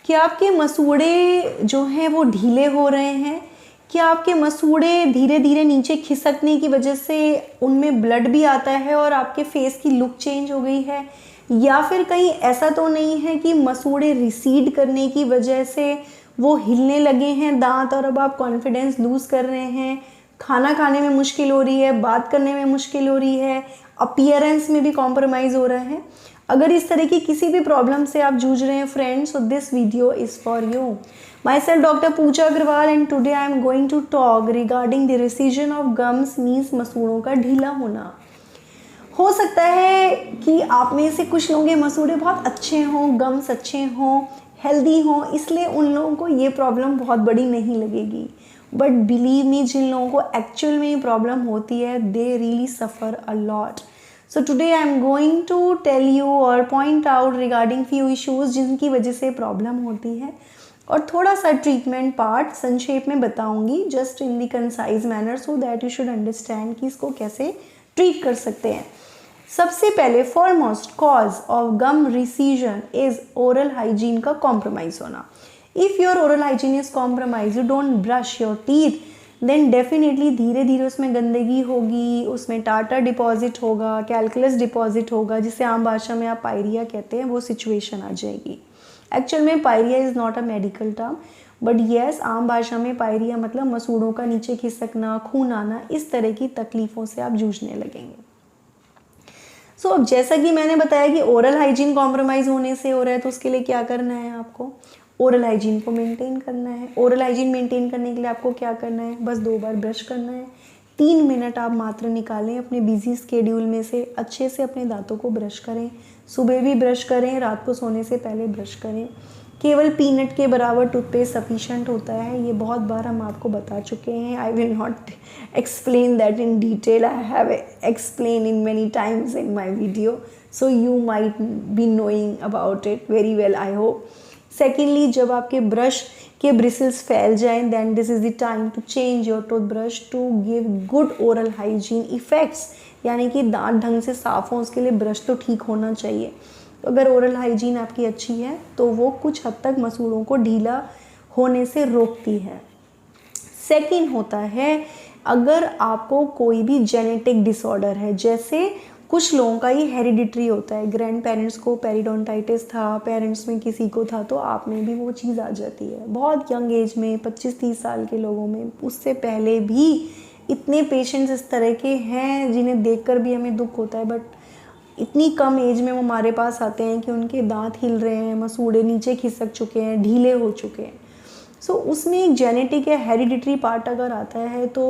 क्या आपके मसूड़े जो हैं वो ढीले हो रहे हैं? क्या आपके मसूड़े धीरे धीरे नीचे खिसकने की वजह से उनमें ब्लड भी आता है और आपके फेस की लुक चेंज हो गई है? या फिर कहीं ऐसा तो नहीं है कि मसूड़े रिसीड करने की वजह से वो हिलने लगे हैं दांत और अब आप कॉन्फिडेंस लूज़ कर रहे हैं, खाना खाने में मुश्किल हो रही है, बात करने में मुश्किल हो रही है, अपीयरेंस में भी कॉम्प्रोमाइज़ हो रहा है? अगर इस तरह की किसी भी प्रॉब्लम से आप जूझ रहे हैं friends, so this video is for you. Myself Dr. Pooja Agrawal and today I am going to talk regarding the recession of gums means मसूड़ों का ढीला होना। हो सकता है कि आप में से कुछ लोगों के मसूड़े बहुत अच्छे हों, गम्स अच्छे हों, हेल्दी हों, इसलिए उन लोगों को ये प्रॉब्लम बहुत बड़ी नहीं लगेगी। बट बिलीव मी, जिन लोगों को एक्चुअल में ये प्रॉब्लम होती है, they really suffer a lot. So today I am going to tell you और point out regarding few issues जिनकी वजह से प्रॉब्लम होती है और थोड़ा सा ट्रीटमेंट पार्ट संक्षेप में बताऊंगी just in the concise manner so that you should understand कि इसको कैसे ट्रीट कर सकते हैं। सबसे पहले foremost cause of gum recession is oral hygiene का कॉम्प्रोमाइज होना। If your oral hygiene is compromise, you don't brush your teeth, then definitely धीरे धीरे उसमें गंदगी होगी, उसमें टार्टर डिपॉजिट होगा, कैलकुलस डिपॉजिट होगा, जिसे आम भाषा में आप पायरिया कहते हैं, वो सिचुएशन आ जाएगी। एक्चुअल में pyorrhoea is not a medical term, but yes आम भाषा में पायरिया मतलब मसूड़ों का नीचे खिसकना, खून आना, इस तरह की तकलीफ़ों से आप जूझने लगेंगे। सो अब जैसा कि मैंने बताया कि ओरल हाइजीन कॉम्प्रोमाइज़ होने से हो रहा है, तो उसके लिए क्या करना है आपको? ओरल हाइजीन को मेंटेन करना है। ओरल हाइजीन मेंटेन करने के लिए आपको क्या करना है? बस 2 बार ब्रश करना है। 3 मिनट आप मात्र निकालें अपने बिजी स्केड्यूल में से, अच्छे से अपने दांतों को ब्रश करें। सुबह भी ब्रश करें, रात को सोने से पहले ब्रश करें। केवल पीनट के बराबर टूथपेस्ट सफिशेंट होता है, ये बहुत बार हम आपको बता चुके हैं। I will not explain that in detail, I have explain in many times in my video, so you might be knowing about it very well, I hope. Secondly, जब आपके ब्रश के ब्रिसल्स फैल जाएं, then this is the time to change your toothbrush to give good oral hygiene effects, यानी कि दांत ढंग से साफ़ हों, उसके लिए ब्रश तो ठीक होना चाहिए। तो अगर ओरल हाइजीन आपकी अच्छी है तो वो कुछ हद तक मसूड़ों को ढीला होने से रोकती है। सेकेंड होता है, अगर आपको कोई भी जेनेटिक डिसऑर्डर है, जैसे कुछ लोगों का ये हेरिडिटरी होता है, ग्रैंड पेरेंट्स को पेरिडोंटाइटिस था, पेरेंट्स में किसी को था, तो आप में भी वो चीज़ आ जाती है। बहुत यंग एज में 25-30 साल के लोगों में, उससे पहले भी इतने पेशेंट्स इस तरह के हैं जिन्हें देखकर भी हमें दुख होता है, बट इतनी कम एज में वो हमारे पास आते हैं कि उनके दांत हिल रहे हैं, मसूड़े नीचे खिसक चुके हैं, ढीले हो चुके हैं। सो उसमें एक जेनेटिक या हेरिडिटरी पार्ट अगर आता है तो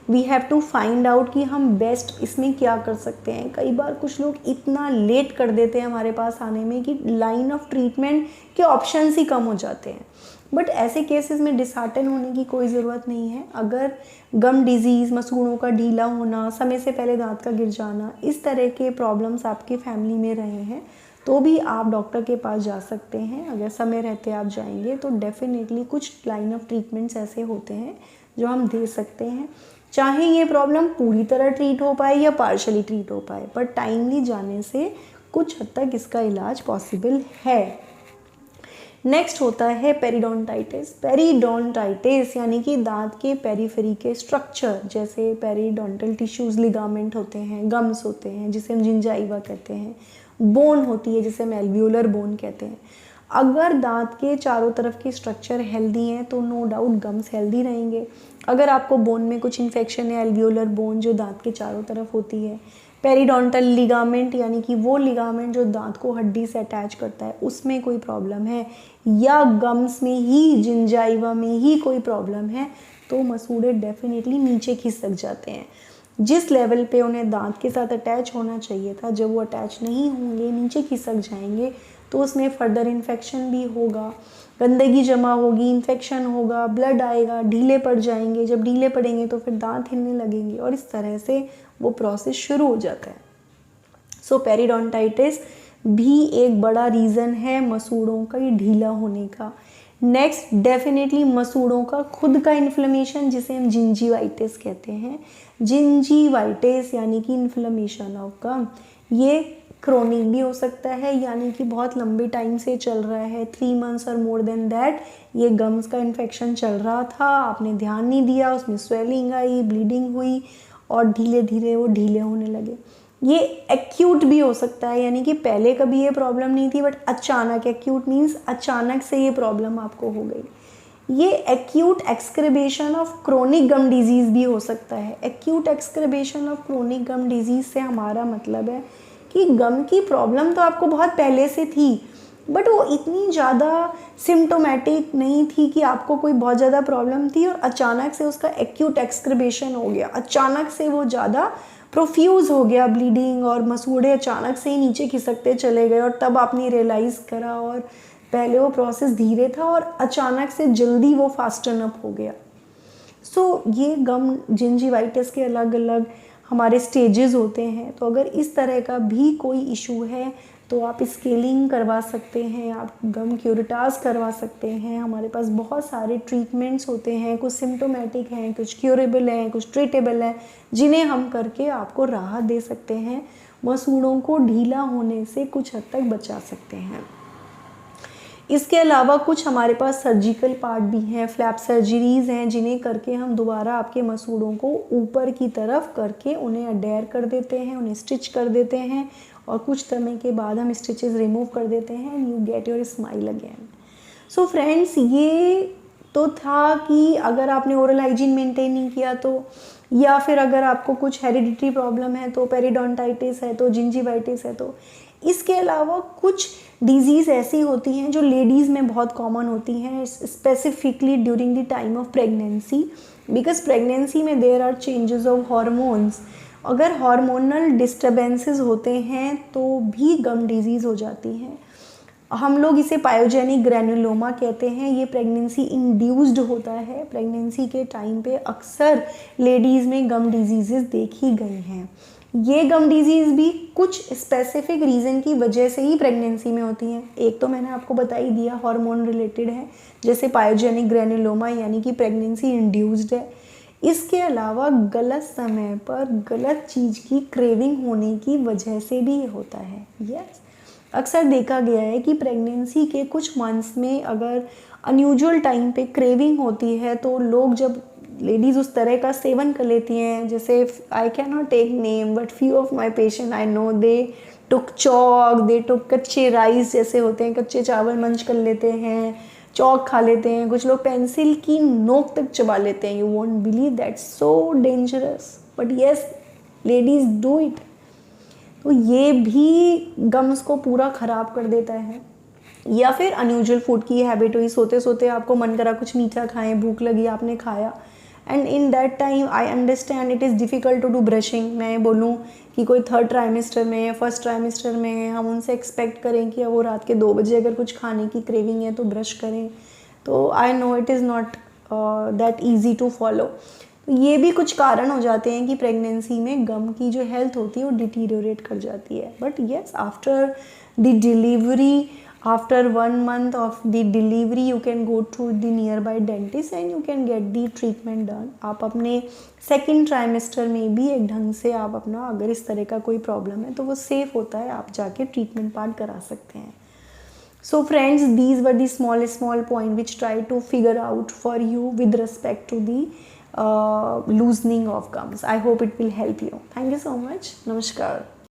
we have to find out कि हम बेस्ट इसमें क्या कर सकते हैं। कई बार कुछ लोग इतना लेट कर देते हैं हमारे पास आने में कि लाइन ऑफ ट्रीटमेंट के ऑप्शंस ही कम हो जाते हैं। बट ऐसे केसेस में डिसहार्टन होने की कोई ज़रूरत नहीं है। अगर गम डिजीज़, मसूड़ों का ढीला होना, समय से पहले दांत का गिर जाना, इस तरह के प्रॉब्लम्स आपकी फैमिली में रहे हैं तो भी आप डॉक्टर के पास जा सकते हैं। अगर समय रहते आप जाएंगे तो डेफिनेटली कुछ लाइन ऑफ ट्रीटमेंट्स ऐसे होते हैं जो हम दे सकते हैं, चाहे ये प्रॉब्लम पूरी तरह ट्रीट हो पाए या पार्शली ट्रीट हो पाए, पर टाइमली जाने से कुछ हद तक इसका इलाज पॉसिबल है। नेक्स्ट होता है पेरिडोंटाइटिस। पेरिडोंटाइटिस यानी कि दांत के पेरीफेरी के स्ट्रक्चर, जैसे पेरिडोंटल टिश्यूज़, लिगामेंट होते हैं, गम्स होते हैं जिसे हम जिंजाइवा कहते हैं, बोन होती है जिसे हम एल्वियोलर बोन कहते हैं। अगर दांत के चारों तरफ के स्ट्रक्चर हेल्दी हैं तो नो डाउट गम्स हेल्दी रहेंगे। अगर आपको बोन में कुछ इन्फेक्शन है, एल्वियोलर बोन जो दांत के चारों तरफ होती है, पेरिडोंटल लिगामेंट यानी कि वो लिगामेंट जो दांत को हड्डी से अटैच करता है, उसमें कोई प्रॉब्लम है, या गम्स में ही, जिंजाइवा में ही कोई प्रॉब्लम है, तो मसूड़े डेफिनेटली नीचे खिसक जाते हैं। जिस लेवल पे उन्हें दांत के साथ अटैच होना चाहिए था, जब वो अटैच नहीं होंगे, नीचे खिसक जाएंगे, तो उसमें फर्दर इन्फेक्शन भी होगा, गंदगी जमा होगी, इन्फेक्शन होगा, ब्लड आएगा, ढीले पड़ जाएंगे। जब ढीले पड़ेंगे तो फिर दांत हिलने लगेंगे और इस तरह से वो प्रोसेस शुरू हो जाता है। सो पेरिडोंटाइटिस भी एक बड़ा रीज़न है मसूड़ों का ये ढीला होने का। नेक्स्ट डेफिनेटली मसूड़ों का खुद का इन्फ्लेमेशन, जिसे हम जिंजीवाइटिस कहते हैं। जिंजीवाइटिस यानी कि इन्फ्लेमेशन ऑफ गम, ये क्रोनिक भी हो सकता है, यानी कि बहुत लंबे टाइम से चल रहा है, 3 मंथ्स और मोर देन दैट ये गम्स का इन्फेक्शन चल रहा था, आपने ध्यान नहीं दिया, उसमें स्वेलिंग आई, ब्लीडिंग हुई और धीरे धीरे वो ढीले होने लगे। ये एक्यूट भी हो सकता है, यानी कि पहले कभी ये प्रॉब्लम नहीं थी बट अचानक, एक्यूट मीन्स अचानक से ये प्रॉब्लम आपको हो गई। ये acute exacerbation of chronic gum disease भी हो सकता है। Acute exacerbation of chronic gum disease से हमारा मतलब है कि गम की प्रॉब्लम तो आपको बहुत पहले से थी बट वो इतनी ज़्यादा सिम्टोमेटिक नहीं थी कि आपको कोई बहुत ज़्यादा प्रॉब्लम थी और अचानक से उसका एक्यूट एक्सक्रिबेशन हो गया, अचानक से वो ज़्यादा प्रोफ्यूज़ हो गया ब्लीडिंग और मसूड़े अचानक से ही नीचे खिसकते चले गए और तब आपने रियलाइज़ करा और पहले वो प्रोसेस धीरे था और अचानक से जल्दी वो फास्टन अप हो गया। सो ये गम जिंजिवाइटिस के अलग अलग हमारे स्टेजेस होते हैं। तो अगर इस तरह का भी कोई इशू है तो आप स्केलिंग करवा सकते हैं, आप गम क्यूरेटाज करवा सकते हैं। हमारे पास बहुत सारे ट्रीटमेंट्स होते हैं, कुछ सिम्टोमेटिक हैं, कुछ क्यूरेबल हैं, कुछ ट्रीटेबल हैं, जिन्हें हम करके आपको राहत दे सकते हैं, मसूड़ों को ढीला होने से कुछ हद तक बचा सकते हैं। इसके अलावा कुछ हमारे पास सर्जिकल पार्ट भी हैं, फ्लैप सर्जरीज़ हैं, जिन्हें करके हम दोबारा आपके मसूड़ों को ऊपर की तरफ करके उन्हें अडेयर कर देते हैं, उन्हें स्टिच कर देते हैं और कुछ समय के बाद हम स्टिचेस रिमूव कर देते हैं and you get your smile again. So friends, ये तो था कि अगर आपने ओरल हाइजीन मेंटेन नहीं किया तो, या फिर अगर आपको कुछ हेरिडिटरी प्रॉब्लम है तो, पेरिडोंटाइटिस है तो, जिंजिवाइटिस है तो। इसके अलावा कुछ डिजीज़ ऐसी होती हैं जो लेडीज़ में बहुत कॉमन होती हैं, specifically during the time of pregnancy, because pregnancy में there are changes of hormones. अगर हार्मोनल डिस्टर्बेंसेस होते हैं तो भी गम डिजीज़ हो जाती हैं। हम लोग इसे पायोजेनिक ग्रैनुलोमा कहते हैं। ये प्रेगनेंसी इंड्यूस्ड होता है। प्रेगनेंसी के टाइम पे अक्सर लेडीज़ में गम डिजीज़ेस देखी गई हैं। ये गम डिजीज़ भी कुछ स्पेसिफिक रीज़न की वजह से ही प्रेगनेंसी में होती हैं। एक तो मैंने आपको बता ही दिया, हार्मोन रिलेटेड है, जैसे पायोजेनिक ग्रैनुलोमा, यानी कि प्रेगनेंसी इंड्यूस्ड है। इसके अलावा गलत समय पर गलत चीज़ की क्रेविंग होने की वजह से भी ये होता है। यस, अक्सर देखा गया है कि प्रेगनेंसी के कुछ मंथ्स में अगर अनयूजुअल टाइम पे क्रेविंग होती है तो लोग, जब लेडीज़ उस तरह का सेवन कर लेती हैं, जैसे I can not take name but few of my patient I know, they took chalk, they took कच्चे राइस जैसे होते हैं, कच्चे चावल मंच कर लेते हैं, चौक खा लेते हैं, कुछ लोग पेंसिल की नोक तक चबा लेते हैं। You won't believe, that's so dangerous but yes, ladies do it. तो ये भी गम्स को पूरा ख़राब कर देता है। या फिर अनयूजुअल फूड की हैबिट हुई, सोते सोते आपको मन करा कुछ मीठा खाएं, भूख लगी, आपने खाया, and in that time I understand it is difficult to do brushing. मैं बोलूँ कि कोई 3rd ट्राइमेस्टर में या 1st ट्राइमेस्टर में हम उनसे एक्सपेक्ट करें कि वो रात के 2 बजे अगर कुछ खाने की क्रेविंग है तो ब्रश करें, तो I know it is not that easy to follow. ये भी कुछ कारण हो जाते हैं कि प्रेगनेंसी में गम की जो हेल्थ होती है वो डिटीरियोरेट कर जाती है। But yes, after the delivery, after 1 month of the delivery, you can go to the nearby dentist and you can get the treatment done. आप अपने 2nd ट्राइमेस्टर में भी एक ढंग से आप अपना, अगर इस तरह का कोई प्रॉब्लम है तो वो सेफ होता है, आप जाके ट्रीटमेंट पार्ट करा सकते हैं। So friends, these were the small point which try to figure out for you with respect to the loosening of gums. I hope it will help you. Thank you so much. Namaskar.